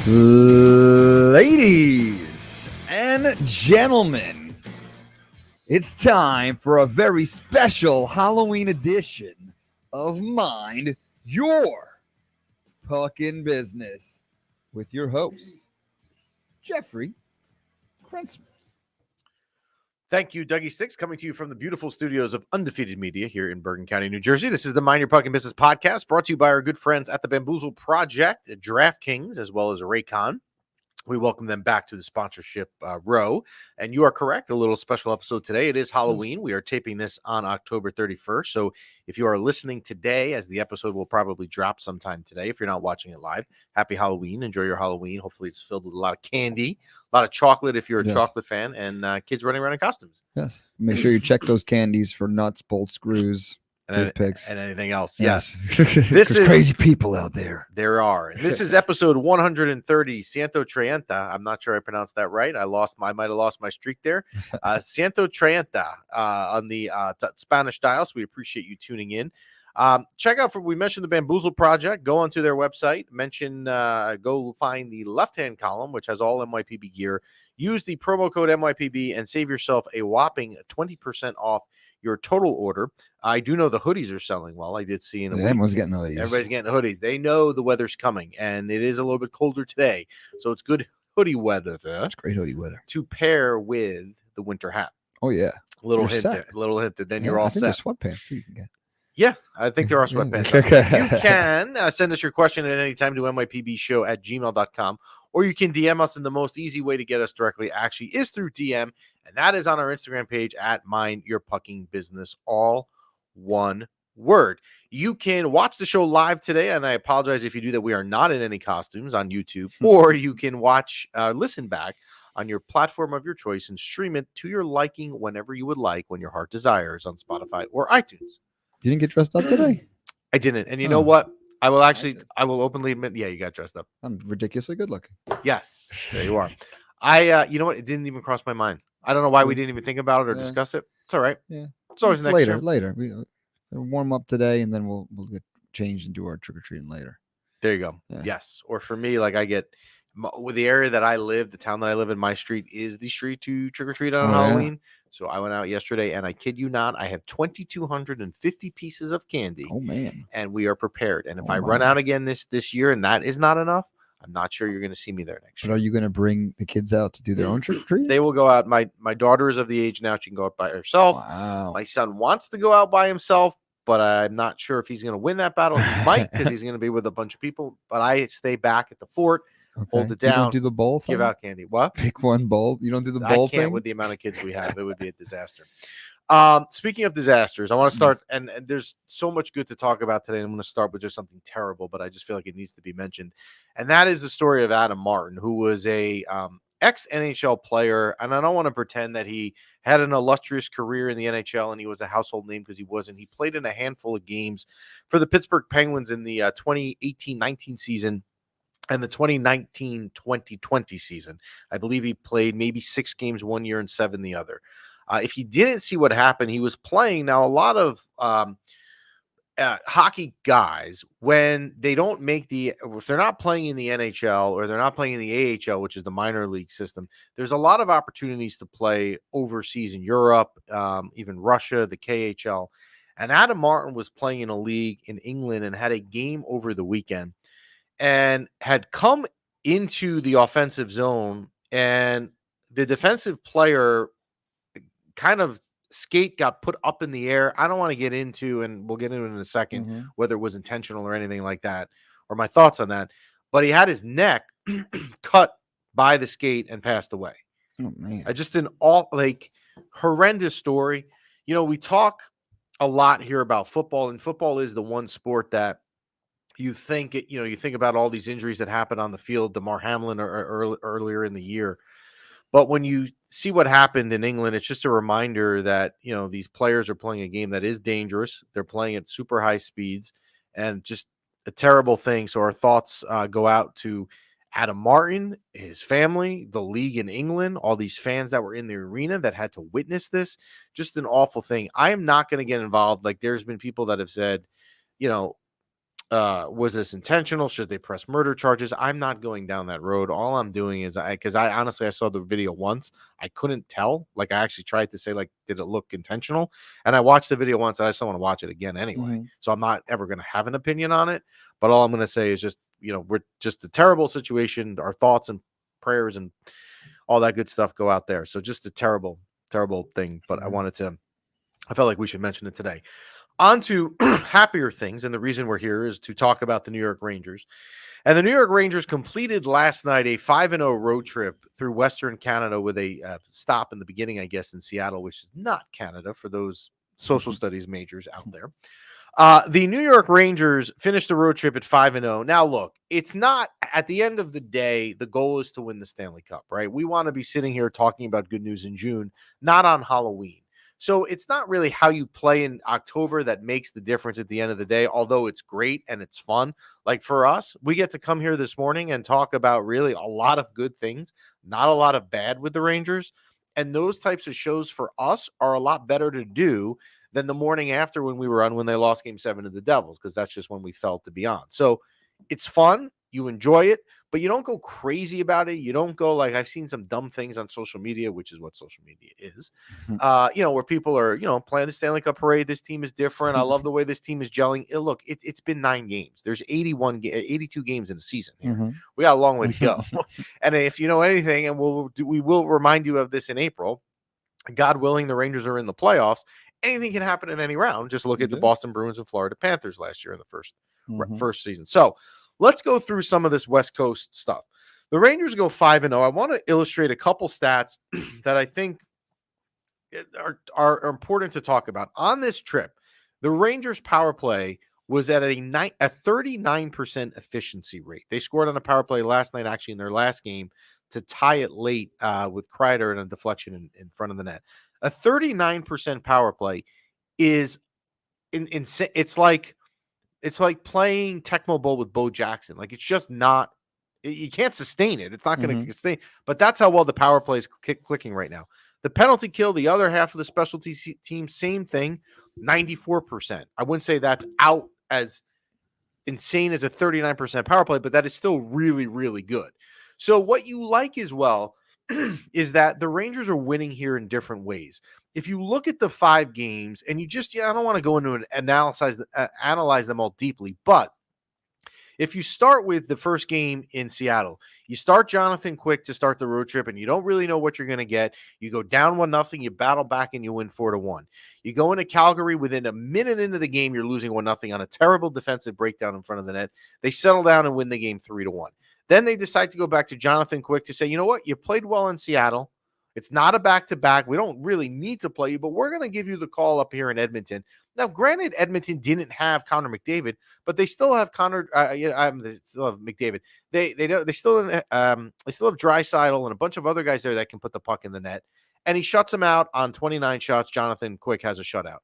Ladies and gentlemen, it's time for a very special Halloween edition of Mind Your Puckin' Business with your host, Jeffrey Krentzman. Thank you, Dougie Sticks, coming to you from the beautiful studios of Undefeated Media here in Bergen County, New Jersey. This is the Mind Your Puckin' Business podcast, brought to you by our good friends at the Bamboozle Project, DraftKings, as well as Raycon. We welcome them back to the sponsorship row. And you are correct, a little special episode today. It is Halloween. We are taping this on October 31st. So if you are listening today, as the episode will probably drop sometime today, if you're not watching it live, happy Halloween. Enjoy your Halloween. Hopefully it's filled with a lot of candy, a lot of chocolate if you're a chocolate fan, and kids running around in costumes. Yes. Make sure you check those candies for nuts, bolts, screws, toothpicks, and anything else. Yes. This is crazy people out there. There are. And this is episode 130, Santo Treinta. I'm not sure I pronounced that right. I might have lost my streak there. Santo Treinta on the Spanish dial. So we appreciate you tuning in. Check out we mentioned the Bamboozle Project. Go onto their website. Go find the left-hand column, which has all MYPB gear. Use the promo code MYPB and save yourself a whopping 20% off your total order. I do know the hoodies are selling well. I did see everyone's getting hoodies. Everybody's getting hoodies. They know the weather's coming, and it is a little bit colder today, so it's good hoodie weather. It's great hoodie weather to pair with the winter hat. Oh yeah, little hint that then you're all set. There's sweatpants too. You can get. Yeah, I think there are sweatpants. You can send us your question at any time to mypbshow@gmail.com, or you can DM us, and the most easy way to get us directly actually is through DM, and that is on our Instagram page at Mind Your Pucking Business, all one word. You can watch the show live today, and I apologize if you do that. We are not in any costumes on YouTube, or you can listen back on your platform of your choice and stream it to your liking whenever you would like, when your heart desires, on Spotify or iTunes. You didn't get dressed up today? I didn't. And you know what? I will openly admit, yeah, you got dressed up. I'm ridiculously good looking. Yes, there you are. You know what? It didn't even cross my mind. I don't know why we didn't even think about it or discuss it. It's all right. Yeah. It's always next later. year. Later. We'll warm up today, and then we'll get changed and do our trick-or-treating later. There you go. Yeah. Yes. Or for me, like with the area that I live, the town that I live in, my street is the street to trick-or-treat on Halloween. Yeah. So I went out yesterday, and I kid you not, I have 2,250 pieces of candy. Oh, man. And we are prepared. And if I run out again this year and that is not enough, I'm not sure you're going to see me there next year. But are you going to bring the kids out to do their own trick-or-treat? They will go out. My daughter is of the age now she can go out by herself. Wow. My son wants to go out by himself, but I'm not sure if he's going to win that battle. He might, because he's going to be with a bunch of people. But I stay back at the fort. Okay. Hold it down. You don't do the bowl thing? Give out candy. What? Pick one bowl. You don't do the bowl thing? I can't with the amount of kids we have. It would be a disaster. Speaking of disasters, I want to start, and there's so much good to talk about today. I'm going to start with just something terrible, but I just feel like it needs to be mentioned. And that is the story of Adam Martin, who was a ex-NHL player. And I don't want to pretend that he had an illustrious career in the NHL and he was a household name, because he wasn't. He played in a handful of games for the Pittsburgh Penguins in the 2018-19 season and the 2019-2020 season. I believe he played maybe 6 games one year and 7 the other. If you didn't see what happened, he was playing. Now, a lot of hockey guys, when they don't make if they're not playing in the NHL or they're not playing in the AHL, which is the minor league system, there's a lot of opportunities to play overseas in Europe, even Russia, the KHL. And Adam Martin was playing in a league in England and had a game over the weekend, and had come into the offensive zone, and the defensive player kind of skate got put up in the air. I don't want to get into, and we'll get into it in a second, whether it was intentional or anything like that, or my thoughts on that. But he had his neck cut by the skate and passed away. Oh, man. Just an horrendous story. You know, we talk a lot here about football, and football is the one sport that you think about all these injuries that happened on the field, DeMar Hamlin earlier in the year. But when you see what happened in England, it's just a reminder that, these players are playing a game that is dangerous. They're playing at super high speeds, and just a terrible thing. So our thoughts go out to Adam Martin, his family, the league in England, all these fans that were in the arena that had to witness this. Just an awful thing. I am not going to get involved. Like, there's been people that have said, Was this intentional? Should they press murder charges? I'm not going down that road. All I'm doing is because I honestly I saw the video once. I couldn't tell. Like I actually tried to say like, did it look intentional? And I watched the video once, and I just don't want to watch it again anyway. Mhm. So I'm not ever going to have an opinion on it. But all I'm going to say is just we're just a terrible situation. Our thoughts and prayers and all that good stuff go out there. So just a terrible, terrible thing. But Sure. I felt like we should mention it today. On to happier things. And the reason we're here is to talk about the New York Rangers. And the New York Rangers completed last night a 5-0 road trip through Western Canada with a stop in the beginning, I guess, in Seattle, which is not Canada for those social Mhm. studies majors out there. The New York Rangers finished the road trip at 5-0. Now, look, it's not at the end of the day, the goal is to win the Stanley Cup, right? We want to be sitting here talking about good news in June, not on Halloween. So it's not really how you play in October that makes the difference at the end of the day, although it's great and it's fun. Like for us, we get to come here this morning and talk about really a lot of good things, not a lot of bad with the Rangers. And those types of shows for us are a lot better to do than the morning after when we were on when they lost game 7 to the Devils, because that's just when we felt to be on. So it's fun. You enjoy it, but you don't go crazy about it. You don't go like I've seen some dumb things on social media, which is what social media is. Where people are, playing the Stanley Cup parade. This team is different. I love the way this team is gelling. Look, it's been 9 games. There's 82 games in a season here. Mhm. We got a long way to go. And if you know anything, and we will remind you of this in April, God willing, the Rangers are in the playoffs. Anything can happen in any round. Just look at the Yeah. Boston Bruins and Florida Panthers last year in the Mhm. first season. So let's go through some of this West Coast stuff. The Rangers go 5-0. I want to illustrate a couple stats that I think are important to talk about. On this trip, the Rangers power play was at a 39% efficiency rate. They scored on a power play last night, actually, in their last game to tie it late with Kreider and a deflection in front of the net. A 39% power play is insane. It's like playing Tecmo Bowl with Bo Jackson. Like it's just not. You can't sustain it. It's not going to Mhm. sustain. But that's how well the power play is clicking right now. The penalty kill, the other half of the specialty team, same thing, 94%. I wouldn't say that's out as insane as a 39% power play, but that is still really, really good. So what you like as well is that the Rangers are winning here in different ways. If you look at the 5 games and you just, I don't want to go into an analyze them all deeply, but if you start with the first game in Seattle, you start Jonathan Quick to start the road trip, and you don't really know what you're going to get. You go down 1-0, you battle back, and you win 4-1. You go into Calgary within a minute into the game, you're losing 1-0 on a terrible defensive breakdown in front of the net. They settle down and win the game 3-1. Then they decide to go back to Jonathan Quick to say, you know what, you played well in Seattle. It's not a back-to-back. We don't really need to play you, but we're going to give you the call up here in Edmonton. Now, granted, Edmonton didn't have Connor McDavid, but they still have Connor. They still have McDavid. They still have Draisaitl and a bunch of other guys there that can put the puck in the net. And he shuts them out on 29 shots. Jonathan Quick has a shutout.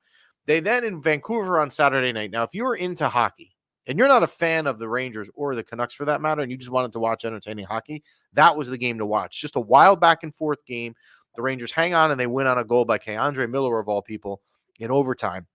They then in Vancouver on Saturday night. Now, if you were into hockey and you're not a fan of the Rangers or the Canucks for that matter, and you just wanted to watch entertaining hockey, that was the game to watch. Just a wild back and forth game. The Rangers hang on and they win on a goal by Andre Miller of all people in overtime.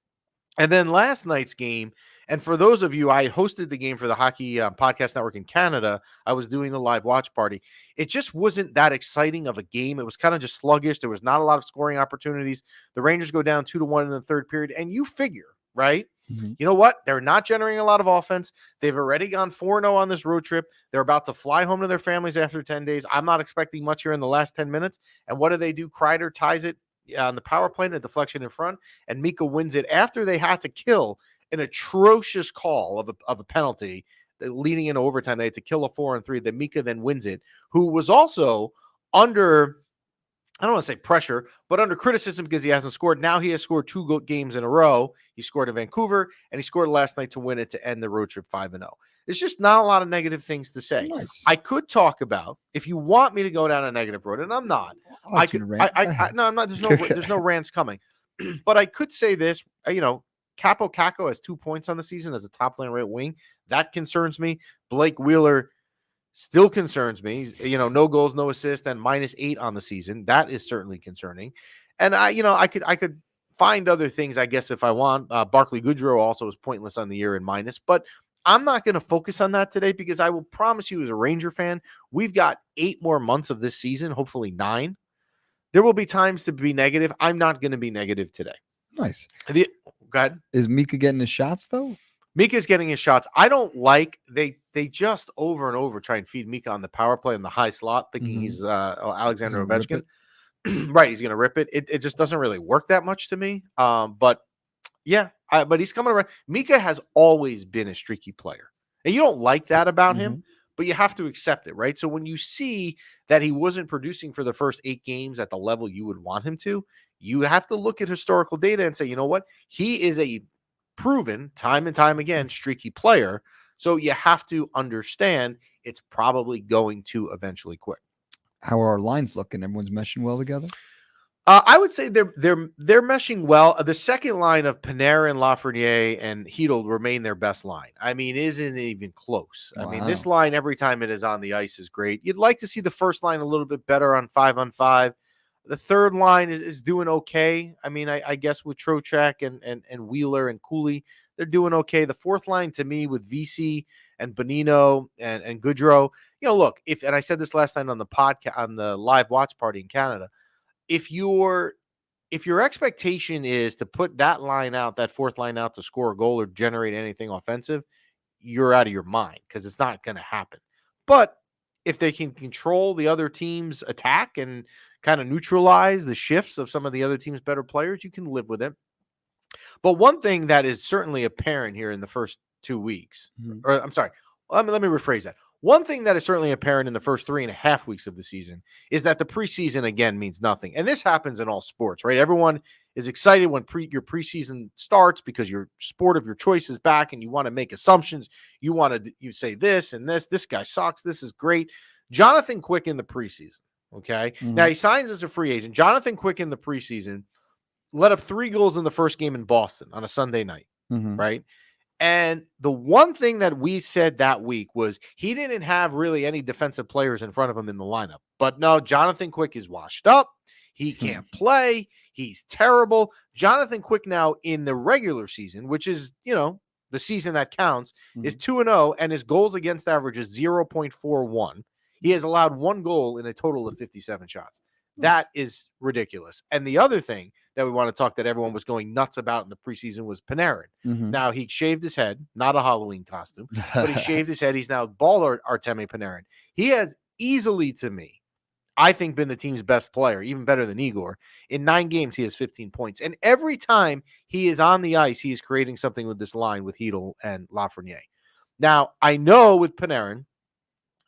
And then last night's game, and for those of you, I hosted the game for the Hockey Podcast Network in Canada. I was doing the live watch party. It just wasn't that exciting of a game. It was kind of just sluggish. There was not a lot of scoring opportunities. The Rangers go down 2-1 in the third period, and you figure, right? Mhm. You know what? They're not generating a lot of offense. They've already gone 4-0 on this road trip. They're about to fly home to their families after 10 days. I'm not expecting much here in the last 10 minutes. And what do? Kreider ties it on the power play and a deflection in front, and Mika wins it after they had to kill an atrocious call of a penalty leading into overtime. They had to kill a 4-3. Then Mika then wins it, who was also under, I don't want to say pressure, but under criticism because he hasn't scored. Now he has scored 2 games in a row. He scored in Vancouver, and he scored last night to win it to end the road trip 5-0. There's just not a lot of negative things to say. Nice. I could talk about, if you want me to go down a negative road, and I'm not. I like you to rant. Go ahead. No, I'm not. There's no rants coming. But I could say this, Capo Caco has 2 points on the season as a top line right wing. That concerns me. Blake Wheeler still concerns me. No goals, no assists, and -8 on the season. That is certainly concerning. And I could find other things, I guess, if I want. Barclay Goodrow also is pointless on the year and minus, but I'm not going to focus on that today because I will promise you, as a Ranger fan, we've got 8 more months of this season, hopefully 9. There will be times to be negative. I'm not going to be negative today. Nice. Go ahead. Is Mika getting his shots though? Mika's getting his shots. I don't like they just over and over try and feed Mika on the power play in the high slot, thinking he's Alexander Ovechkin. Right, he's going to rip it. It just doesn't really work that much to me. But yeah, but he's coming around. Mika has always been a streaky player, and you don't like that about him, but you have to accept it, right? So when you see that he wasn't producing for the first 8 games at the level you would want him to, you have to look at historical data and say, you know what? He is a proven time and time again streaky player. So you have to understand it's probably going to eventually quit. How are our lines looking? Everyone's meshing well together? I would say they're meshing well. The second line of Panarin, Lafreniere, and Hedl remain their best line. I mean, isn't even close. Wow. I mean, this line every time it is on the ice is great. You'd like to see the first line a little bit better on 5-on-5. The third line is doing okay. I mean, I guess with Trocheck and Wheeler and Cooley, they're doing okay. The fourth line to me with VC and Bonino and Goodrow, look, and I said this last night on the podcast, on the live watch party in Canada, if your expectation is to put that line out, that fourth line out to score a goal or generate anything offensive, you're out of your mind because it's not going to happen. But if they can control the other team's attack and kind of neutralize the shifts of some of the other team's better players, you can live with it. But one thing that is certainly apparent here in the first 2 weeks, or I'm sorry, let me rephrase that. One thing that is certainly apparent in the first 3.5 weeks of the season is that the preseason, again, means nothing. And this happens in all sports, right? Everyone is excited when your preseason starts because your sport of your choice is back and you want to make assumptions. You say this and this guy sucks. This is great. Jonathan Quick in the preseason, okay? Now, he signs as a free agent. Jonathan Quick in the preseason let up 3 goals in the first game in Boston on a Sunday night, right? And the one thing that we said that week was he didn't have really any defensive players in front of him in the lineup. But no, Jonathan Quick is washed up. He can't play. He's terrible. Jonathan Quick now in the regular season, which is, the season that counts, is 2-0, and his goals against average is 0.41. He has allowed 1 goal in a total of 57 shots. That is ridiculous. And the other thing that we want to talk that everyone was going nuts about in the preseason was Panarin. Now, he shaved his head, not a Halloween costume, but he shaved his head. He's now bald Artemi Panarin. He has easily, to me, I think, been the team's best player, even better than Igor. In 9 games, he has 15 points. And every time he is on the ice, he is creating something with this line with Hedl and Lafreniere. Now, I know with Panarin,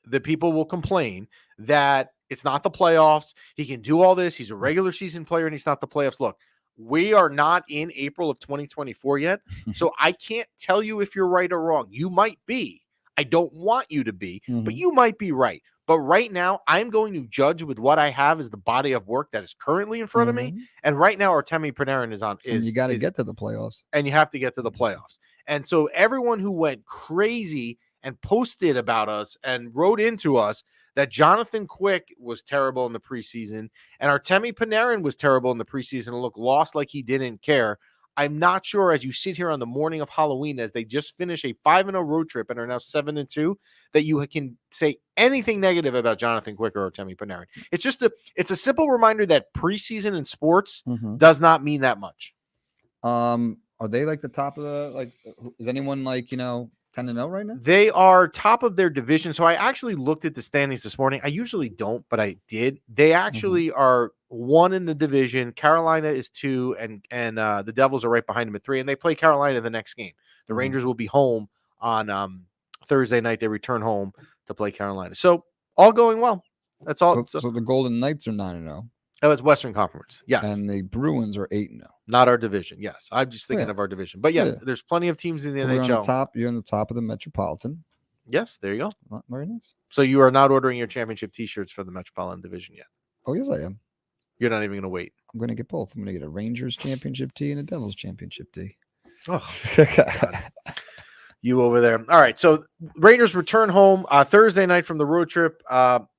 the people will complain that it's not the playoffs. He can do all this. He's a regular season player, and he's not the playoffs. Look, we are not in April of 2024 yet, so I can't tell you if you're right or wrong. You might be. I don't want you to be, but you might be right. But right now, I'm going to judge with what I have as the body of work that is currently in front of me. And right now, Artemi Panarin is on. And you got to get to the playoffs. And you have to get to the playoffs. And so everyone who went crazy and posted about us and wrote into us that Jonathan Quick was terrible in the preseason and Artemi Panarin was terrible in the preseason and looked lost like he didn't care. I'm not sure, as you sit here on the morning of Halloween, as they just finished a 5-0 road trip and are now 7-2, that you can say anything negative about Jonathan Quick or Artemi Panarin. It's just it's a simple reminder that preseason in sports does not mean that much. Are they like the top of is anyone 10-0 right now? They are top of their division. So I actually looked at the standings this morning. I usually don't, but I did. They actually are 1 in the division. Carolina is 2, and the Devils are right behind them at 3. And they play Carolina the next game. The Rangers will be home on Thursday night. They return home to play Carolina. So all going well. That's all. So the Golden Knights are 9-0. Oh, it's Western Conference. Yes. And the Bruins are 8-0. Not our division. Yes. I'm just thinking of our division. But there's plenty of teams in the NHL. You're on the top of the Metropolitan. Yes, there you go. Very nice. So you are not ordering your championship T-shirts for the Metropolitan division yet? Oh, yes, I am. You're not even going to wait? I'm going to get both. I'm going to get a Rangers championship tee and a Devils championship tee. Oh, God. You over there. All right. So Rangers return home Thursday night from the road trip.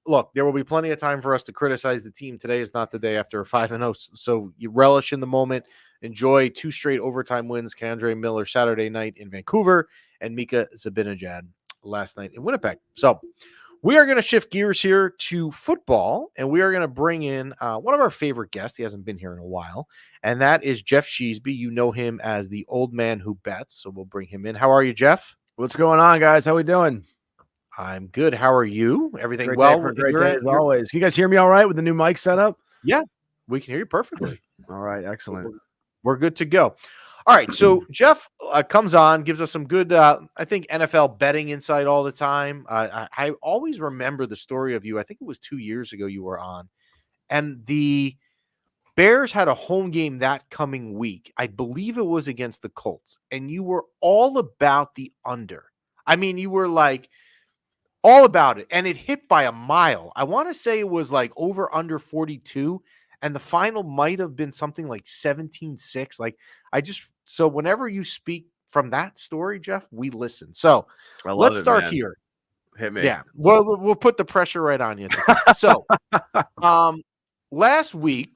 Look, there will be plenty of time for us to criticize the team. Today is not the day after a 5-0. So you relish in the moment. enjoy 2 straight overtime wins. Kandre Miller Saturday night in Vancouver and Mika Zibanejad last night in Winnipeg. So we are going to shift gears here to football, and we are going to bring in one of our favorite guests. He hasn't been here in a while, and that is Jeff Sheesby. You know him as the old man who bets, so we'll bring him in. How are you, Jeff? What's going on, guys? How we doing? I'm good. How are you? Everything great well? Day for a great day as always. Can you guys hear me all right with the new mic setup? Yeah, we can hear you perfectly. All right, excellent. We're good to go. All right, so Jeff comes on, gives us some good, I think, NFL betting insight all the time. I always remember the story of you. I think it was 2 years ago you were on, and the Bears had a home game that coming week. I believe it was against the Colts, and you were all about the under. I mean, you were like all about it, and it hit by a mile. I want to say it was like over under 42, and the final might have been something like 17-6. So whenever you speak from that story, Jeff, we listen. So let's start here. Hit me. Yeah. Well, we'll put the pressure right on you. So last week,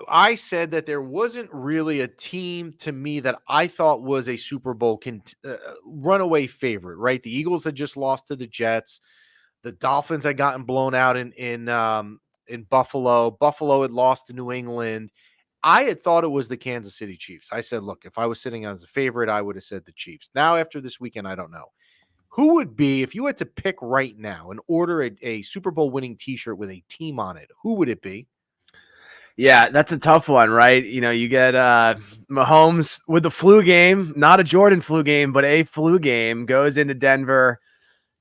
I said that there wasn't really a team to me that I thought was a Super Bowl runaway favorite, right? The Eagles had just lost to the Jets. The Dolphins had gotten blown out in Buffalo. Buffalo had lost to New England. I had thought it was the Kansas City Chiefs. I said, look, if I was sitting as a favorite, I would have said the Chiefs. Now, after this weekend, I don't know. Who would be, if you had to pick right now and order a Super Bowl winning t-shirt with a team on it, who would it be? Yeah, that's a tough one, right? You know, you get Mahomes with the flu game, not a Jordan flu game, but a flu game, goes into Denver,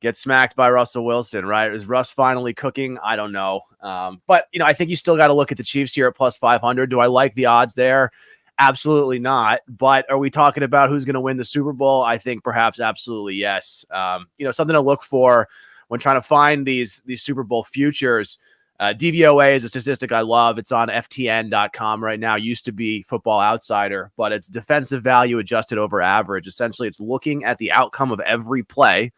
gets smacked by Russell Wilson, right? Is Russ finally cooking? I don't know. But, you know, I think you still got to look at the Chiefs here at plus 500. Do I like the odds there? Absolutely not. But are we talking about who's going to win the Super Bowl? I think perhaps absolutely yes. You know, something to look for when trying to find these Super Bowl futures. DVOA is a statistic I love. It's on FTN.com right now. Used to be Football Outsider, but it's defensive value adjusted over average. Essentially, it's looking at the outcome of every play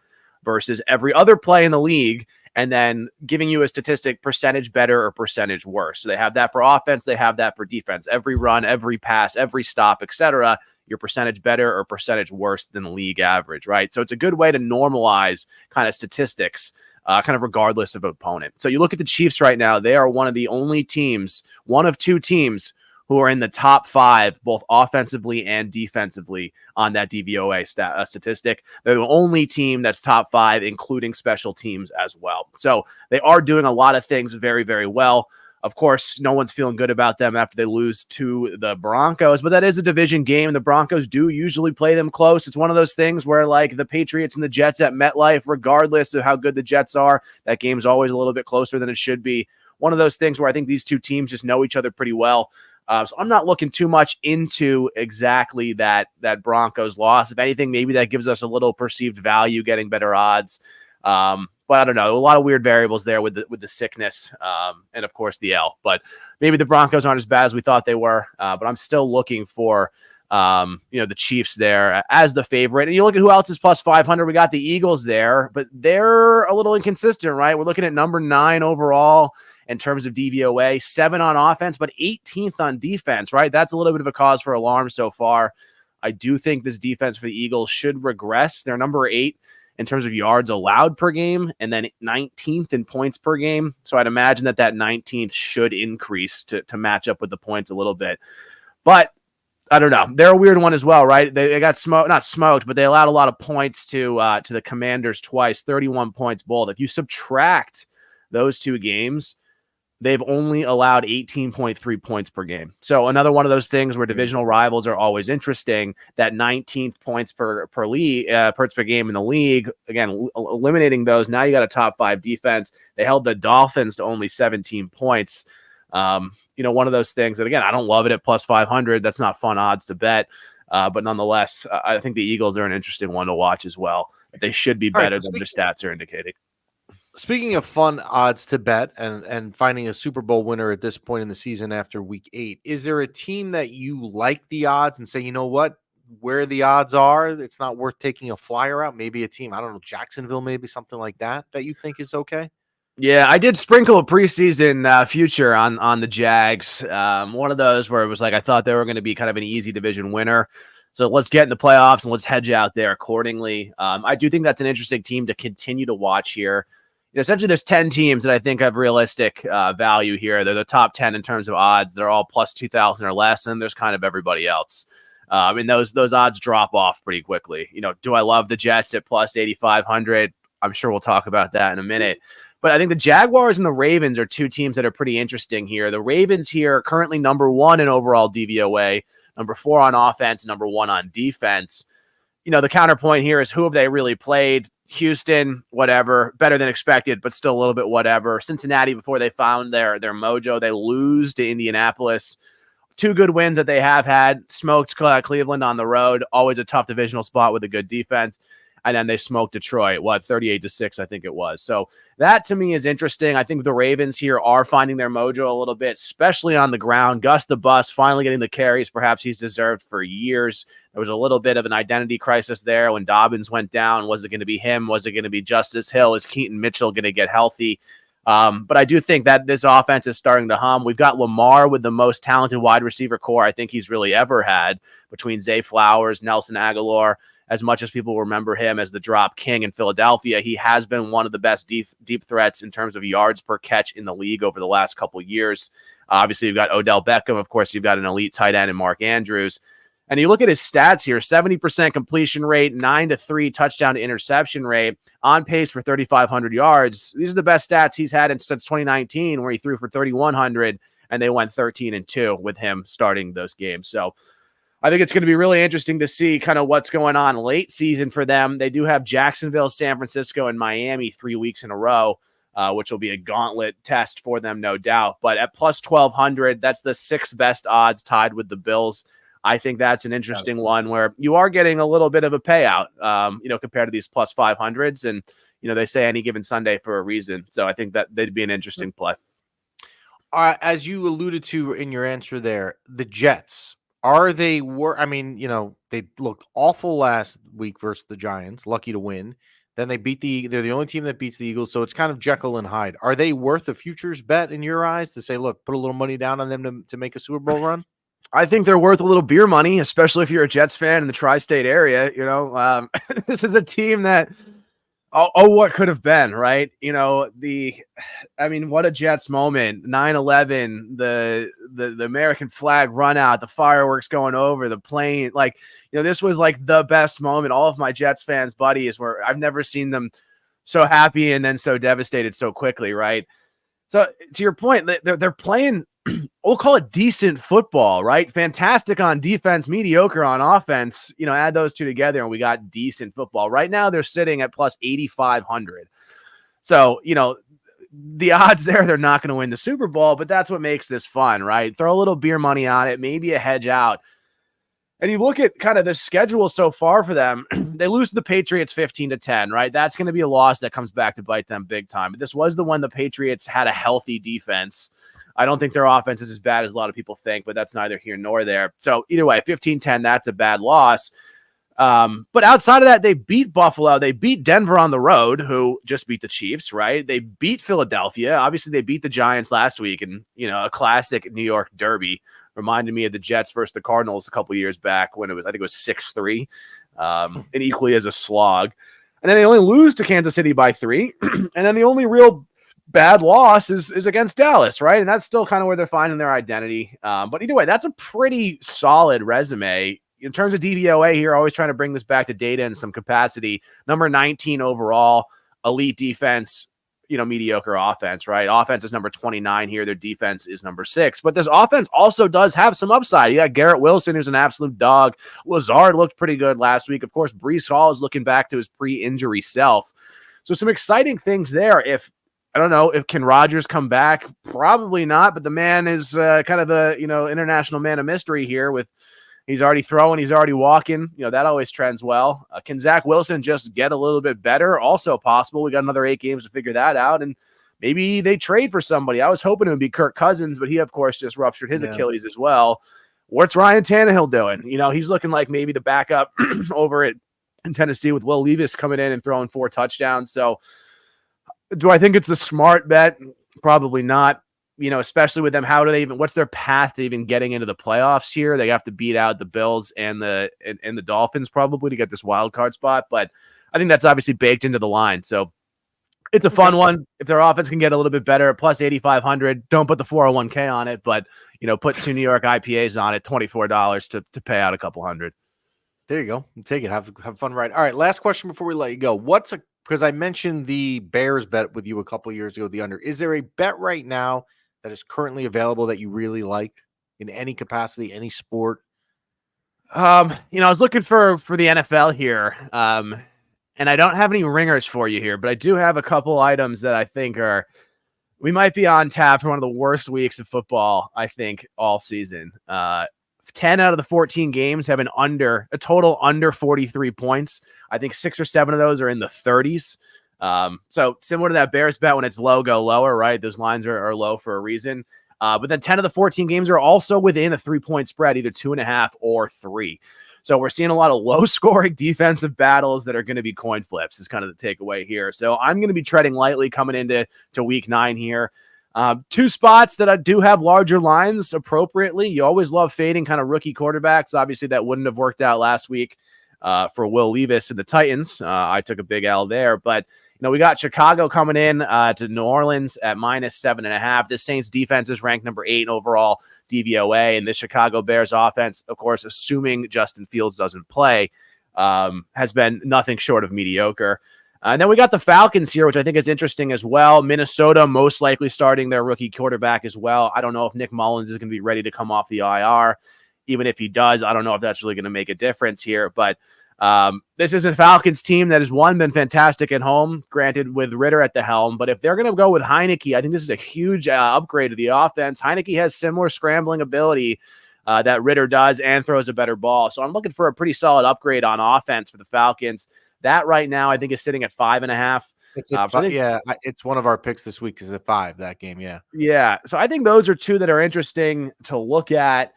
versus every other play in the league, and then giving you a statistic percentage better or percentage worse. So they have that for offense. They have that for defense. Every run, every pass, every stop, etc. Your percentage better or percentage worse than the league average, right? So it's a good way to normalize kind of statistics, kind of regardless of opponent. So you look at the Chiefs right now. They are one of the only teams, one of two teams who are in the top 5, both offensively and defensively on that DVOA statistic. They're the only team that's top 5, including special teams as well. So they are doing a lot of things very, very well. Of course, no one's feeling good about them after they lose to the Broncos, but that is a division game. The Broncos do usually play them close. It's one of those things where, like, the Patriots and the Jets at MetLife, regardless of how good the Jets are, that game's always a little bit closer than it should be. One of those things where I think these two teams just know each other pretty well. So I'm not looking too much into exactly that Broncos loss. If anything, maybe that gives us a little perceived value, getting better odds. But I don't know. A lot of weird variables there with the sickness, and of course the L. But maybe the Broncos aren't as bad as we thought they were. But I'm still looking for the Chiefs there as the favorite. And you look at who else is plus 500. We got the Eagles there, but they're a little inconsistent, right? We're looking at number 9 overall in terms of DVOA, 7 on offense, but 18th on defense, right? That's a little bit of a cause for alarm so far. I do think this defense for the Eagles should regress. They're number 8 in terms of yards allowed per game, and then 19th in points per game. So I'd imagine that 19th should increase to match up with the points a little bit. But I don't know. They're a weird one as well, right? They got not smoked, but they allowed a lot of points to the Commanders twice, 31 points both. If you subtract those two games, they've only allowed 18.3 points per game. So another one of those things where divisional rivals are always interesting. That 19th points per game in the league. Again, eliminating those. Now you got a top 5 defense. They held the Dolphins to only 17 points. One of those things that, again, I don't love it at plus 500. That's not fun odds to bet. But nonetheless, I think the Eagles are an interesting one to watch as well. They should be better than their stats are indicating. Speaking of fun odds to bet and finding a Super Bowl winner at this point in the season after week 8, is there a team that you like the odds and say, you know what, where the odds are, it's not worth taking a flyer out? Maybe a team, I don't know, Jacksonville, maybe something like that you think is okay? Yeah, I did sprinkle a preseason future on the Jags. One of those where it was like I thought they were going to be kind of an easy division winner. So let's get in the playoffs and let's hedge out there accordingly. I do think that's an interesting team to continue to watch here. Essentially, there's 10 teams that I think have realistic value here. They're the top 10 in terms of odds. They're all plus 2,000 or less, and there's kind of everybody else. And those odds drop off pretty quickly. Do I love the Jets at plus 8,500? I'm sure we'll talk about that in a minute. But I think the Jaguars and the Ravens are two teams that are pretty interesting here. The Ravens here are currently number 1 in overall DVOA, number 4 on offense, number 1 on defense. The counterpoint here is who have they really played? Houston, whatever, better than expected, but still a little bit whatever. Cincinnati, before they found their mojo, they lose to Indianapolis. 2 good wins that they have had. Smoked Cleveland on the road, always a tough divisional spot with a good defense. And then they smoked Detroit, 38-6, I think it was. So that to me is interesting. I think the Ravens here are finding their mojo a little bit, especially on the ground. Gus the Bus finally getting the carries perhaps he's deserved for years. There was a little bit of an identity crisis there when Dobbins went down. Was it going to be him? Was it going to be Justice Hill? Is Keaton Mitchell going to get healthy? But I do think that this offense is starting to hum. We've got Lamar with the most talented wide receiver core I think he's really ever had between Zay Flowers, Nelson Aguilar. As much as people remember him as the drop king in Philadelphia, he has been one of the best deep threats in terms of yards per catch in the league over the last couple of years. Obviously, you've got Odell Beckham. Of course, you've got an elite tight end in Mark Andrews. And you look at his stats here, 70% completion rate, 9-3 touchdown to interception rate, on pace for 3,500 yards. These are the best stats he's had since 2019, where he threw for 3,100, and they went 13-2 with him starting those games. So I think it's going to be really interesting to see kind of what's going on late season for them. They do have Jacksonville, San Francisco, and Miami 3 weeks in a row, which will be a gauntlet test for them, no doubt. But at plus 1,200, that's the 6th best odds, tied with the Bills. I think that's an interesting one where you are getting a little bit of a payout, compared to these plus 500s. And, they say any given Sunday for a reason. So I think that they'd be an interesting play. As you alluded to in your answer there, the Jets. Are they they looked awful last week versus the Giants, lucky to win. Then they're the only team that beats the Eagles, so it's kind of Jekyll and Hyde. Are they worth a futures bet in your eyes to say, look, put a little money down on them to make a Super Bowl run? I think they're worth a little beer money, especially if you're a Jets fan in the tri-state area. This is a team that, what could have been, right? What a Jets moment. 9/11, the American flag run out, the fireworks going over, the plane. This was like the best moment. All of my Jets fans' buddies were, I've never seen them so happy and then so devastated so quickly, right? So to your point, they're playing, we'll call it decent football, right? Fantastic on defense, mediocre on offense. Add those two together and we got decent football. Right now they're sitting at plus 8,500. So, the odds there, they're not going to win the Super Bowl, but that's what makes this fun, right? Throw a little beer money on it, maybe a hedge out. And you look at kind of the schedule so far for them, they lose to the Patriots 15-10, right? That's going to be a loss that comes back to bite them big time. But this was the one the Patriots had a healthy defense. I don't think their offense is as bad as a lot of people think, but that's neither here nor there. So either way, 15-10, that's a bad loss. But outside of that, they beat Buffalo. They beat Denver on the road, who just beat the Chiefs, right? They beat Philadelphia. Obviously, they beat the Giants last week in, a classic New York derby. Reminded me of the Jets versus the Cardinals a couple years back when I think it was 6-3, and equally as a slog. And then they only lose to Kansas City by 3. And then the only real bad loss is against Dallas, right? And that's still kind of where they're finding their identity. But either way, that's a pretty solid resume. In terms of DVOA here, always trying to bring this back to data in some capacity. Number 19 overall, elite defense, mediocre offense, right? Offense is number 29 here. Their defense is number 6. But this offense also does have some upside. You got Garrett Wilson, who's an absolute dog. Lazard looked pretty good last week. Of course, Breece Hall is looking back to his pre-injury self. So some exciting things there. I don't know if can Rodgers come back? Probably not, but the man is kind of a, international man of mystery here with he's already throwing, he's already walking. That always trends well. Can Zach Wilson just get a little bit better? Also possible. We got another 8 games to figure that out, and maybe they trade for somebody. I was hoping it would be Kirk Cousins, but he, of course, just ruptured his Achilles as well. What's Ryan Tannehill doing? He's looking like maybe the backup over in Tennessee with Will Levis coming in and throwing 4 touchdowns. So Do I think it's a smart bet? Probably not. Especially with them, how do they even? What's their path to even getting into the playoffs here? They have to beat out the Bills and the Dolphins probably to get this wild card spot. But I think that's obviously baked into the line. So it's a fun one. If their offense can get a little bit better, plus 8,500. Don't put the 401k on it, but put 2 New York IPAs on it, $24 to pay out a couple hundred. There you go. Take it. Have fun ride. All right. Last question before we let you go. Because I mentioned the Bears bet with you a couple of years ago, the under. Is there a bet right now that is currently available that you really like in any capacity, any sport? I was looking for the NFL here. And I don't have any ringers for you here, but I do have a couple items that I think we might be on tap for one of the worst weeks of football, I think, all season. 10 out of the 14 games have a total under 43 points. I think 6 or 7 of those are in the 30s. So similar to that Bears bet, when it's low, go lower, right? Those lines are low for a reason. But then 10 of the 14 games are also within a 3-point spread, either 2.5 or 3. So we're seeing a lot of low-scoring defensive battles that are going to be coin flips is kind of the takeaway here. So I'm going to be treading lightly coming into week 9 here. 2 spots that I do have larger lines appropriately. You always love fading kind of rookie quarterbacks. Obviously, that wouldn't have worked out last week for Will Levis and the Titans. I took a big L there, but we got Chicago coming in to New Orleans at -7.5. The Saints defense is ranked number 8 overall DVOA, and the Chicago Bears offense, of course, assuming Justin Fields doesn't play, has been nothing short of mediocre. And then we got the Falcons here, which I think is interesting as well. Minnesota most likely starting their rookie quarterback as well. I don't know if Nick Mullins is going to be ready to come off the IR. Even if he does, I don't know if that's really going to make a difference here, but this is a Falcons team that has been fantastic at home, granted with Ritter at the helm. But if they're going to go with Heineke, I think this is a huge upgrade to the offense. Heineke has similar scrambling ability that Ritter does and throws a better ball. So I'm looking for a pretty solid upgrade on offense for the Falcons. That right now I think is sitting at 5.5. It's one of our picks this week is at 5, that game. Yeah. So I think those are 2 that are interesting to look at.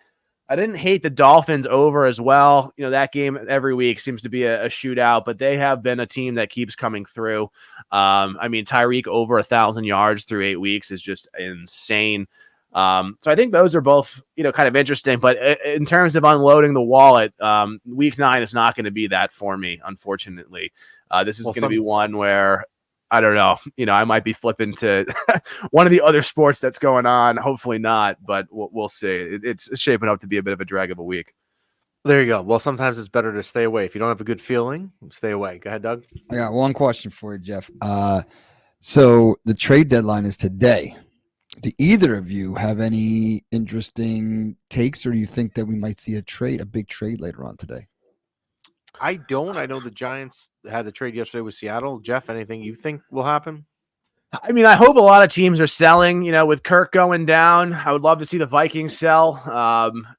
I didn't hate the Dolphins over as well. That game every week seems to be a shootout, but they have been a team that keeps coming through. Tyreek over 1,000 yards through 8 weeks is just insane. So I think those are both, kind of interesting, but in terms of unloading the wallet, week 9 is not going to be that for me, unfortunately. This is going to be one where I don't know. I might be flipping to one of the other sports that's going on. Hopefully not, but we'll see. It's shaping up to be a bit of a drag of a week. There you go. Well, sometimes it's better to stay away. If you don't have a good feeling, stay away. Go ahead, Doug. I got one question for you, Jeff. So the trade deadline is today. Do either of you have any interesting takes, or do you think that we might see a big trade later on today? I don't. I know the Giants had the trade yesterday with Seattle. Jeff, anything you think will happen? I hope a lot of teams are selling, with Kirk going down. I would love to see the Vikings sell.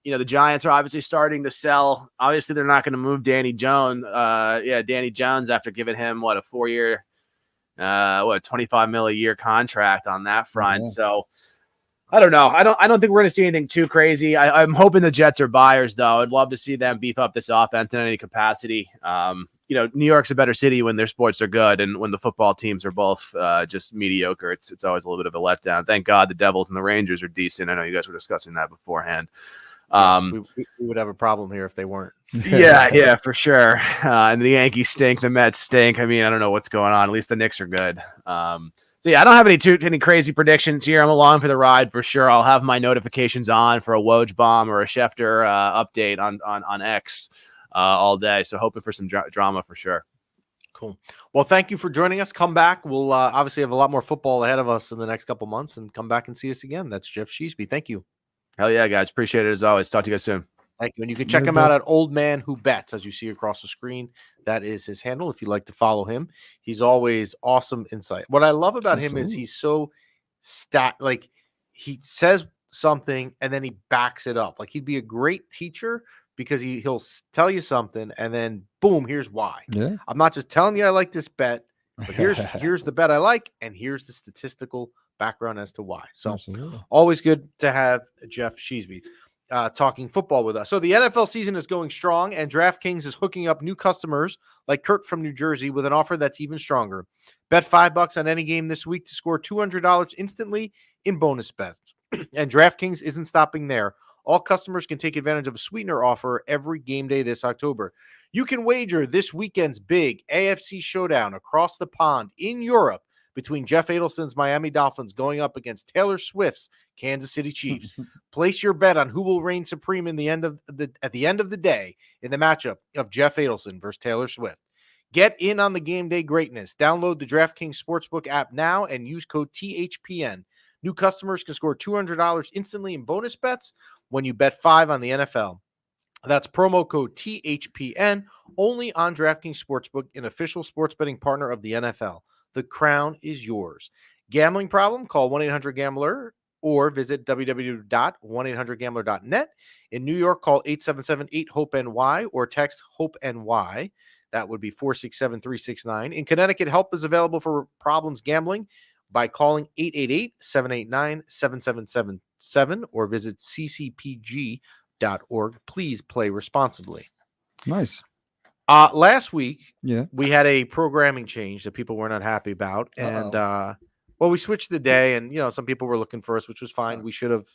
The Giants are obviously starting to sell. Obviously, they're not going to move Danny Jones. Danny Jones after giving him, a 4-year, $25 million a year contract on that front. Yeah. So I don't know. I don't think we're going to see anything too crazy. I'm hoping the Jets are buyers, though. I'd love to see them beef up this offense in any capacity. New York's a better city when their sports are good, and when the football teams are both just mediocre, it's always a little bit of a letdown. Thank God the Devils and the Rangers are decent. I know you guys were discussing that beforehand. Yes, we would have a problem here if they weren't. Yeah, for sure. And the Yankees stink. The Mets stink. I don't know what's going on. At least the Knicks are good. So I don't have any crazy predictions here. I'm along for the ride for sure. I'll have my notifications on for a Woj bomb or a Schefter update on X all day. So hoping for some drama for sure. Cool. Well, thank you for joining us. Come back. We'll obviously have a lot more football ahead of us in the next couple months, and come back and see us again. That's Jeff Sheesby. Thank you. Hell yeah, guys. Appreciate it as always. Talk to you guys soon. Thank you. And you can check him out at Old Man Who Bets, as you see across the screen. That is his handle if you'd like to follow him. He's always awesome insight. What I love about him is he's so he says something and then he backs it up. Like, he'd be a great teacher because he'll tell you something and then boom, here's why. Yeah. I'm not just telling you I like this bet, but here's the bet I like, and here's the statistical background as to why. So always good to have Jeff Sheesby. talking football with us. So the NFL season is going strong, and DraftKings is hooking up new customers like Kurt from New Jersey with an offer that's even stronger. Bet $5 on any game this week to score $200 instantly in bonus bets. And DraftKings isn't stopping there. All customers can take advantage of a sweetener offer every game day this October. You can wager this weekend's big AFC showdown across the pond in Europe between Jeff Adelson's Miami Dolphins going up against Taylor Swift's Kansas City Chiefs. Place your bet on who will reign supreme at the end of the day in the matchup of Jeff Adelson versus Taylor Swift. Get in on the game day greatness. Download the DraftKings Sportsbook app now and use code THPN. New customers can score $200 instantly in bonus bets when you bet $5 on the NFL. That's promo code THPN only on DraftKings Sportsbook, an official sports betting partner of the NFL. The crown is yours. Gambling problem? Call 1-800-GAMBLER or visit www.1800gambler.net. In New York, call 877-8-HOPE-NY or text HOPE-NY. That would be 467-369. In Connecticut, help is available for problems gambling by calling 888-789-7777 or visit ccpg.org. Please play responsibly. Nice. Last week, Yeah. we had a programming change that people were not happy about. And, well, we switched the day and, some people were looking for us, which was fine. We should have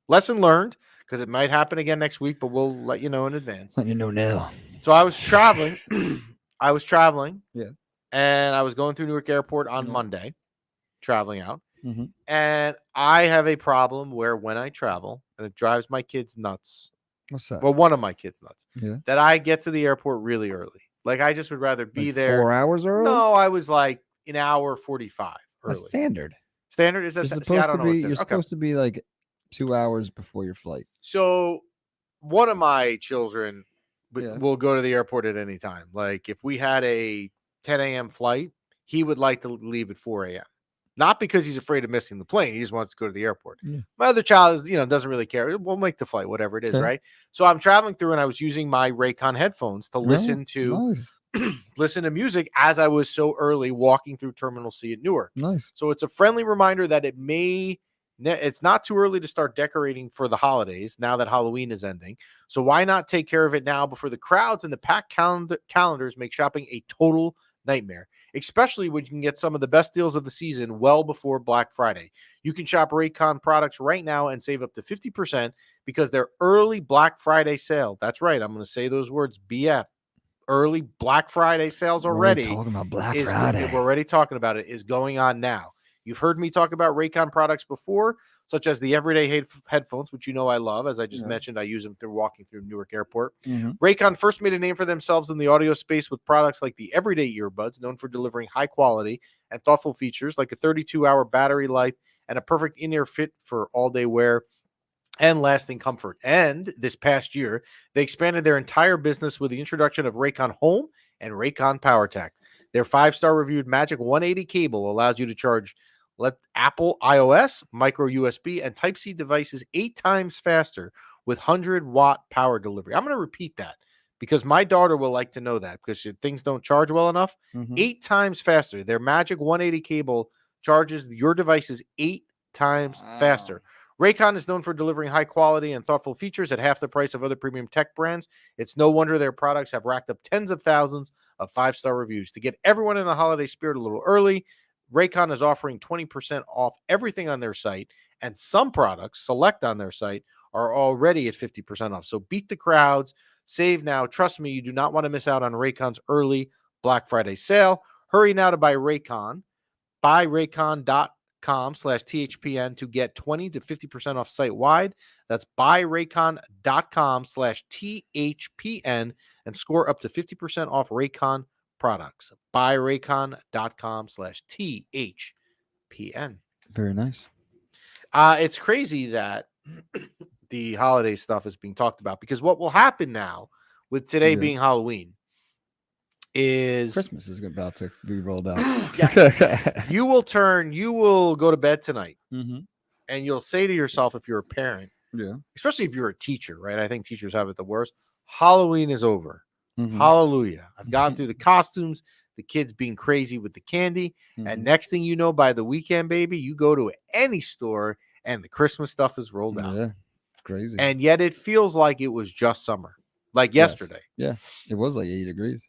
lesson learned because it might happen again next week, but we'll let you know in advance. Let you know now. So I was traveling. Yeah. And I was going through Newark Airport on Monday, traveling out. And I have a problem where when I travel, and it drives my kids nuts. What's that? Well, one of my kids nuts. Yeah. That I get to the airport really early. Like, I just would rather be Like there. 4 hours early? No, I was like an hour 45 early. That's standard. Standard? Is that You're supposed to be like 2 hours before your flight. So one of my children will go to the airport at any time. Like, if we had a 10 a.m. flight, he would like to leave at 4 a.m. Not because he's afraid of missing the plane. He just wants to go to the airport. Yeah. My other child is, doesn't really care. We'll make the flight, whatever it is, right? So I'm traveling through and I was using my Raycon headphones to listen to listen to music as I was so early walking through Terminal C at Newark. Nice. So it's a friendly reminder that it's not too early to start decorating for the holidays now that Halloween is ending. So why not take care of it now before the crowds and the packed calendars make shopping a total nightmare, especially when you can get some of the best deals of the season well before Black Friday. You can shop Raycon products right now and save up to 50% because their early Black Friday sale. That's right. I'm going to say those words, BF. Early Black Friday sales already. We're talking about Black Friday. We're already talking about it. Is going on now. You've heard me talk about Raycon products before, such as the everyday headphones, which I love. As I just mentioned, I use them through walking through Newark Airport. Raycon first made a name for themselves in the audio space with products like the everyday earbuds, known for delivering high quality and thoughtful features like a 32-hour battery life and a perfect in-ear fit for all-day wear and lasting comfort. And this past year, they expanded their entire business with the introduction of Raycon Home and Raycon PowerTech. Their 5-star reviewed Magic 180 cable allows you to charge Apple iOS, micro USB, and Type-C devices 8 times faster with 100-watt power delivery. I'm going to repeat that because my daughter will like to know that because things don't charge well enough. 8 times faster. Their Magic 180 cable charges your devices 8 times faster. Raycon is known for delivering high quality and thoughtful features at half the price of other premium tech brands. It's no wonder their products have racked up tens of thousands of 5-star reviews. To get everyone in the holiday spirit a little early, Raycon is offering 20% off everything on their site, and some products select on their site are already at 50% off. So beat the crowds, save now. Trust me, you do not want to miss out on Raycon's early Black Friday sale. Hurry now to buy Raycon. Buy Raycon.com/THPN to get 20 to 50% off site-wide. That's buyraycon.com/THPN and score up to 50% off Raycon products. Buyraycon.com/THPN. Very nice. It's crazy that the holiday stuff is being talked about because what will happen now with today being Halloween is Christmas is about to be rolled out. You will go to bed tonight and you'll say to yourself, if you're a parent, especially if you're a teacher, right? I think teachers have it the worst. Halloween is over. Hallelujah. I've gone through the costumes, the kids being crazy with the candy. And next thing you know, by the weekend, baby, you go to any store and the Christmas stuff is rolled out. crazy. And yet it feels like it was just summer, like Yes. yesterday. Yeah, it was like 80 degrees.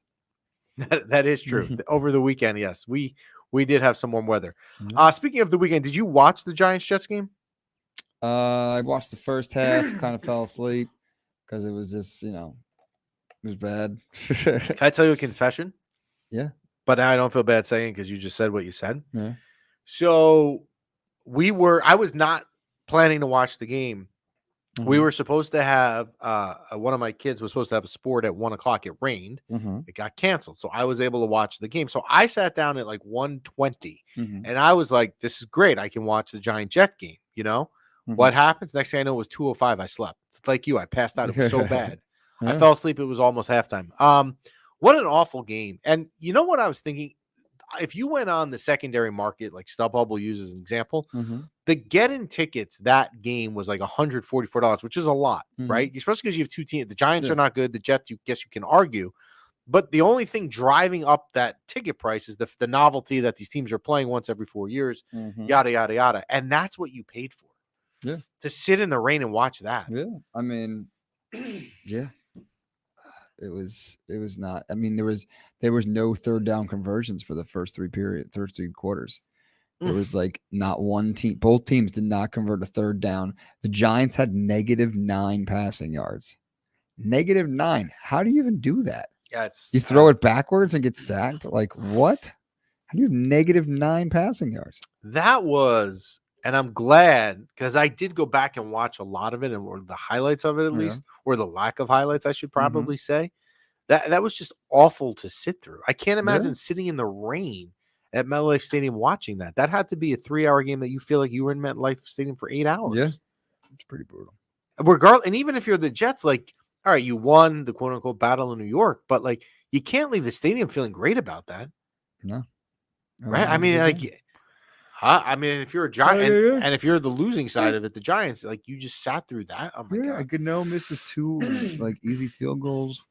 That is true. Over the weekend, yes, we did have some warm weather. Mhm. Speaking of the weekend, did you watch the Giants-Jets game? I watched the first half, kind of fell asleep because it was just, it was bad. Can I tell you a confession? Yeah. But I don't feel bad saying because you just said what you said. Yeah. So I was not planning to watch the game. We Mhm. were supposed to have one of my kids was supposed to have a sport at 1:00. It rained. Mhm. It got canceled. So I was able to watch the game. So I sat down at like 1:20 Mhm. and I was like, this is great. I can watch the Giant Jet game. What Mhm. happens? Next thing I know, it was 2:05. I slept. It's like you. I passed out. It was so bad. I Yeah. fell asleep. It was almost halftime. What an awful game. And you know what I was thinking? If you went on the secondary market, like StubHub will use as an example, Mhm. the get-in tickets that game was like $144, which is a lot, right? Mhm. Especially because you have two teams. The Giants Yeah. are not good. The Jets, you guess you can argue. But the only thing driving up that ticket price is the novelty that these teams are playing once every 4 years, Mhm. yada, yada, yada. And that's what you paid for. Yeah. To sit in the rain and watch that. Yeah. I mean, yeah. It was not. I mean, there was no third down conversions for the first three quarters. There was like not one team. Both teams did not convert a third down. The Giants had -9 passing yards. -9. How do you even do that? Yeah, it's You throw it backwards and get sacked? Like what? How do you have -9 passing yards? that was, and I'm glad because I did go back and watch a lot of it or the highlights of it at Yeah. least, or the lack of highlights, I should Mhm. probably say. That was just awful to sit through. I can't imagine Yeah. sitting in the rain at MetLife Stadium watching that. That had to be a 3-hour game that you feel like you were in MetLife Stadium for 8 hours. Yeah. It's pretty brutal. Regardless, and even if you're the Jets, like, all right, you won the quote unquote battle in New York, but like you can't leave the stadium feeling great about that. No. Right? I mean, like, I mean, if you're a Giant yeah. and if you're the losing side of it, the Giants, like you just sat through that. Oh my god. Gano misses 2 like easy field goals.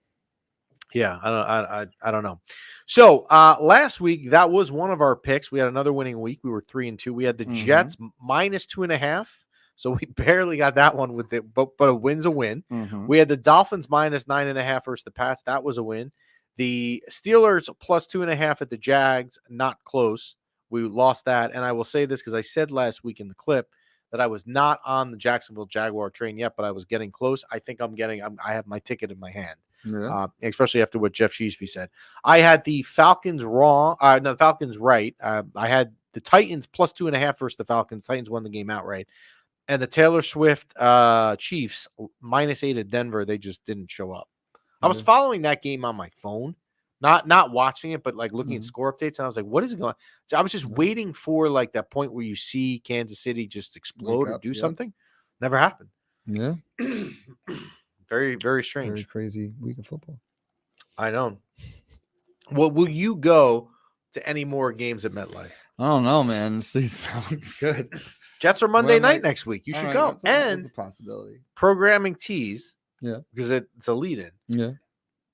Yeah, I don't know. So last week that was one of our picks. We had another winning week. We were 3-2. We had the Jets -2.5. So we barely got that one with it, but a win's a win. We had the Dolphins -9.5 versus the Pats. That was a win. The Steelers +2.5 at the Jags, not close. We lost that. And I will say this because I said last week in the clip that I was not on the Jacksonville Jaguar train yet, but I was getting close. I think I have my ticket in my hand. Yeah. Especially after what Jeff Sheesby said. I had the Falcons wrong. No, the Falcons right. I had the Titans +2.5 versus the Falcons. Titans won the game outright. And the Taylor Swift Chiefs -8 at Denver. They just didn't show up. I was following that game on my phone, not watching it, but like looking at score updates. And I was like, what is it going on? So I was just waiting for like that point where you see Kansas City just explode or do something. Never happened. Yeah. Very, very strange. Very crazy week of football. I know. Well, will you go to any more games at MetLife? I don't know, man. These sound good. Jets are Monday night next week. You should go. And it's a possibility. programming tease. Yeah. Because it's a lead-in. Yeah.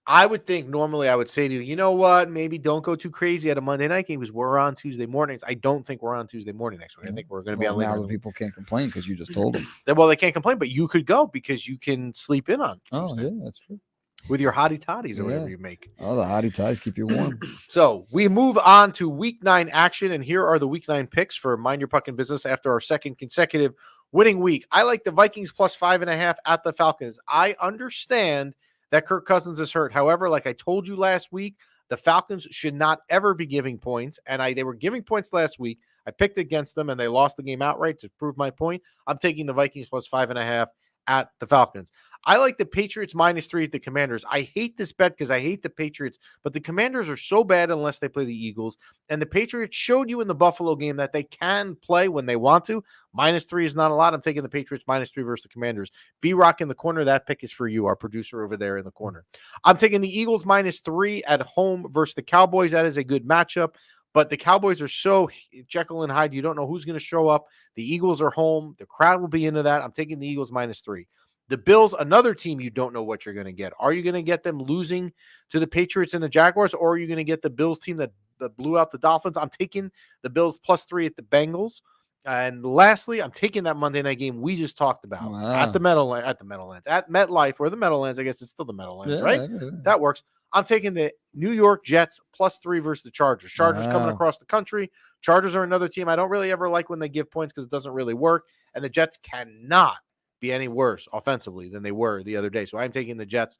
I would think normally I would say to you, you know what? Maybe don't go too crazy at a Monday night game because we're on Tuesday mornings. I don't think we're on Tuesday morning next week. I think we're going to be on later. Now the people can't complain because you just told them. Well, they can't complain, but you could go because you can sleep in on Tuesday. Oh, yeah, that's true. With your hottie toddies or whatever you make. Oh, the hottie ties keep you warm. So we move on to week 9 action, and here are the week 9 picks for Mind Your Puckin' Business after our second consecutive winning week. I like the Vikings +5.5 at the Falcons. I understand that Kirk Cousins is hurt. However, like I told you last week, the Falcons should not ever be giving points, and they were giving points last week. I picked against them, and they lost the game outright to prove my point. I'm taking the Vikings +5.5 at the Falcons. I like the Patriots -3 at the Commanders. I hate this bet because I hate the Patriots, but the Commanders are so bad unless they play the Eagles. And the Patriots showed you in the Buffalo game that they can play when they want to. -3 is not a lot. I'm taking the Patriots -3 versus the Commanders. B-Rock in the corner. That pick is for you, our producer over there in the corner. I'm taking the Eagles -3 at home versus the Cowboys. That is a good matchup. But the Cowboys are so Jekyll and Hyde. You don't know who's going to show up. The Eagles are home. The crowd will be into that. I'm taking the Eagles -3. The Bills, another team you don't know what you're going to get. Are you going to get them losing to the Patriots and the Jaguars, or are you going to get the Bills team that blew out the Dolphins? I'm taking the Bills +3 at the Bengals. And lastly, I'm taking that Monday night game we just talked about at the Meadowlands, at MetLife, or the Meadowlands. I guess it's still the Meadowlands, right? Yeah. That works. I'm taking the New York Jets +3 versus the Chargers. Chargers coming Wow. across the country. Chargers are another team I don't really ever like when they give points because it doesn't really work. And the Jets cannot be any worse offensively than they were the other day. So I'm taking the Jets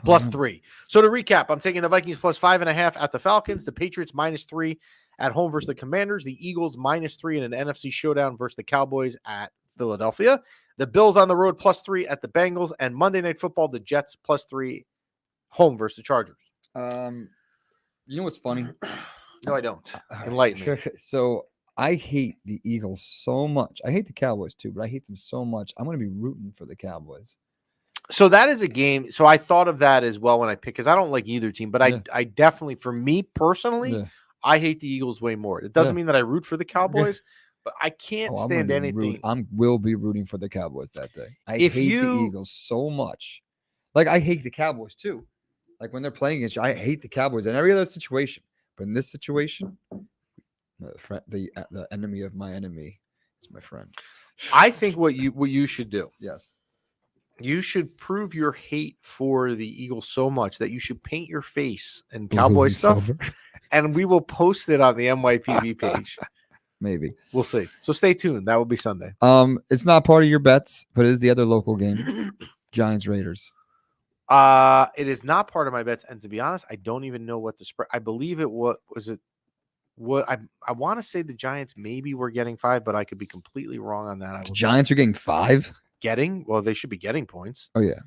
+3. So to recap, I'm taking the Vikings +5.5 at the Falcons, the Patriots -3 at home versus the Commanders, the Eagles -3 in an NFC showdown versus the Cowboys at Philadelphia, the Bills on the road +3 at the Bengals, and Monday Night Football, the Jets +3 home versus the Chargers. You know what's funny? No, I don't. Enlighten me. So I hate the Eagles so much. I hate the Cowboys too, but I hate them so much. I'm going to be rooting for the Cowboys. So that is a game. So I thought of that as well when I picked, because I don't like either team, but I definitely, for me personally, I hate the Eagles way more. It doesn't mean that I root for the Cowboys, but I can't stand anything. I will be rooting for the Cowboys that day. I hate the Eagles so much. Like, I hate the Cowboys too. Like, when they're playing against you, I hate the Cowboys in every other situation. But in this situation, the enemy of my enemy is my friend. I think what you should do. Yes. You should prove your hate for the Eagles so much that you should paint your face in Cowboy stuff, and we will post it on the MYPB page. Maybe. We'll see. So stay tuned. That will be Sunday. It's not part of your bets, but it is the other local game. Giants Raiders. It is not part of my bets, and to be honest, I don't even know what the spread. I believe it was it. What I want to say the Giants maybe were getting 5, but I could be completely wrong on that. The Giants are getting 5. Well, they should be getting points. Oh yeah.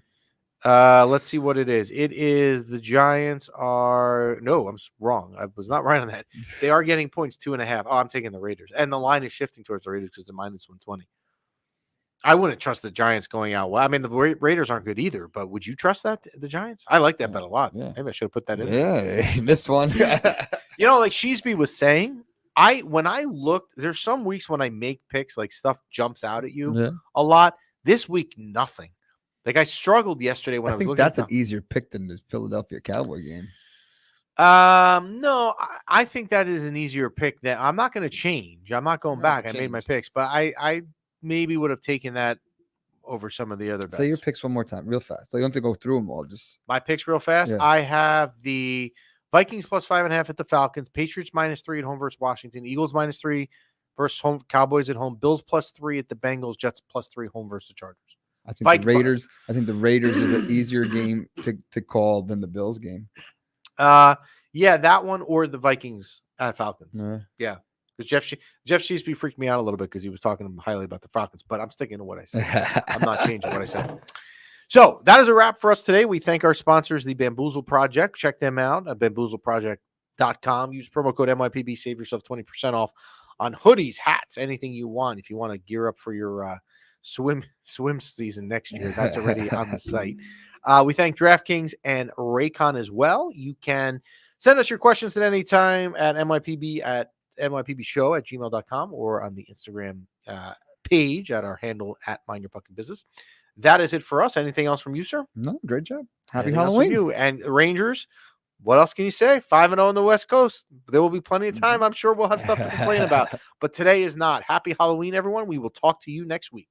Let's see what it is. It is the Giants are no, I'm wrong. I was not right on that. They are getting points 2.5. Oh, I'm taking the Raiders, and the line is shifting towards the Raiders because they're -120. I wouldn't trust the Giants going out. Well, I mean, the Raiders aren't good either, but would you trust that the Giants? I like that bet a lot. Yeah. Maybe I should have put that in. Yeah, you missed one. You know, like Sheesby was saying, when I looked, there's some weeks when I make picks, like stuff jumps out at you a lot. This week, nothing. Like I struggled yesterday when I was think looking. That's an easier pick than the Philadelphia Cowboy game. No, I think that is an easier pick. That I'm not going to change. I'm not going back. I made my picks, but I maybe would have taken that over some of the other bets. Say your picks one more time, real fast. So you don't have to go through them all. Just my picks real fast. Yeah. I have the Vikings +5.5 at the Falcons, Patriots -3 at home versus Washington, Eagles -3 versus home, Cowboys at home, Bills +3 at the Bengals, Jets +3 home versus the Chargers. I think the Raiders. I think the Raiders is an easier game to call than the Bills game. Yeah, that one or the Vikings at Falcons. Yeah. Because Jeff Sheesby freaked me out a little bit because he was talking highly about the Falcons, but I'm sticking to what I said. I'm not changing what I said. So that is a wrap for us today. We thank our sponsors, the Bamboozle Project. Check them out at bamboozleproject.com. Use promo code MYPB. Save yourself 20% off on hoodies, hats, anything you want. If you want to gear up for your swim season next year, that's already on the site. We thank DraftKings and Raycon as well. You can send us your questions at any time at NYPBshow@gmail.com or on the Instagram page at our handle at Mind Your Fucking Business. That is it for us. Anything else from you, sir? No, great job. Happy Anything Halloween. You? And the Rangers, what else can you say? 5-0 on the West Coast. There will be plenty of time. I'm sure we'll have stuff to complain about. But today is not. Happy Halloween, everyone. We will talk to you next week.